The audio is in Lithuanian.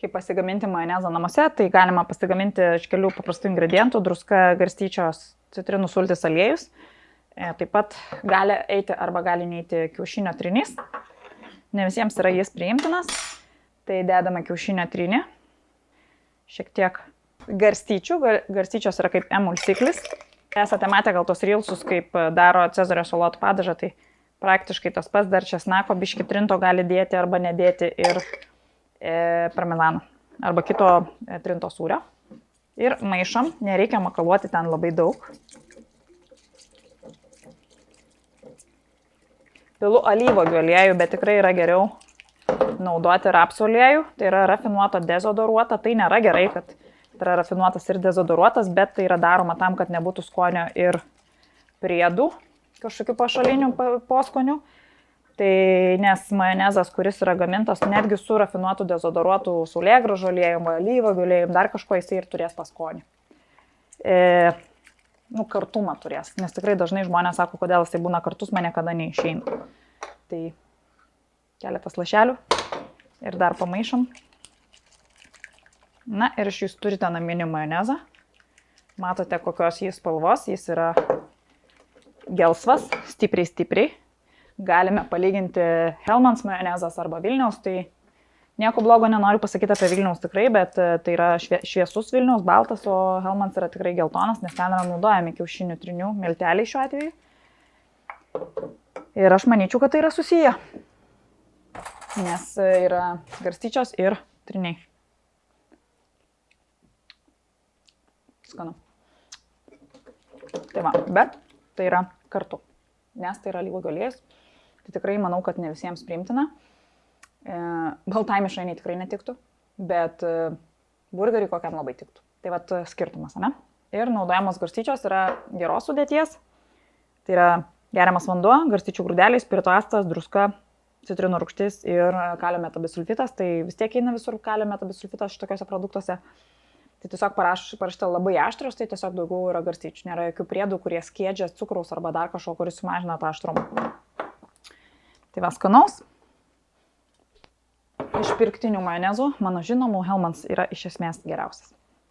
kaip pasigaminti majonezą namuose, tai galima pasigaminti iš kelių paprastų ingredientų - druska, garstyčios, citrinų sultis, aliejus. Taip pat gali eiti arba gali neiti kiaušinio trinys. Ne visiems yra jis priimtinas. Tai dedame kiaušinio trinį. Šiek tiek garstyčių. Garstyčios yra kaip emulsiklis. Esate matę gal tos reelsus, kaip daro cezario salotų padažą, tai praktiškai tas pats, dar česnako biškį trinto gali dėti arba nedėti ir parmezano arba kito trinto sūrio. Ir maišom, nereikia makaluoti ten labai daug. Pilu alyvuogių aliejų, bet tikrai yra geriau naudoti rapsų aliejų. Tai yra rafinuota dezodoruota, tai nėra gerai, kad tai yra rafinuotas ir dezodoruotas, bet tai yra daroma tam, kad nebūtų skonio ir priedų, kažkokių pašalinių poskonių. Tai nes majonezas, kuris yra gamintas netgi su rafinuotu dezodoruotu saulėgrąžų aliejum, alyvuogių aliejum, dar kažko jisai ir turės tą skonį. Kartumą turės, nes tikrai dažnai žmonės sako, kodėl jisai būna kartus, man niekada neišeina. Tai keletas lašelių ir dar pamaišom. Na ir jūs turite naminį majonezą. Matote, kokios jis spalvos. Jis yra gelsvas, stipriai. Galime palyginti Hellmann's majonezas arba Vilniaus. Tai nieko blogo nenoriu pasakyti apie Vilniaus tikrai, bet tai yra šviesus Vilniaus, baltas, o Hellmann's yra tikrai geltonas, nes ten yra naudojami kiaušinių trinių milteliai šiuo atveju. Ir aš manyčiau, kad tai yra susiję, nes yra garstyčios ir triniai. Skanu. Tai va, bet tai yra kartu, nes tai yra alyvuogių aliejus. Tai tikrai manau, kad ne visiems priimtina. Baltai mišrainei tikrai netiktų, bet burgeriui kokiam labai tiktų. Tai va skirtumas, ne? Ir naudojamos garstyčios yra geros sudėties. Tai yra geriamas vanduo, garstyčių grūdeliai, spirito actas, druska, citrinų rūgštis ir kalio metabisulfitas. Tai vis tiek eina visur kalio metabisulfitas šitokiuose produktuose. Tai tiesiog parašyta labai aštrios, tai tiesiog daugiau yra garstyčių. Nėra jokių priedų, kurie skiedžia cukraus arba dar kažko, kuris sumažina tą aštrumą. Tai va skanaus. Iš pirktinių majonezų, mano žinomų, Hellmann's yra iš esmės geriausias.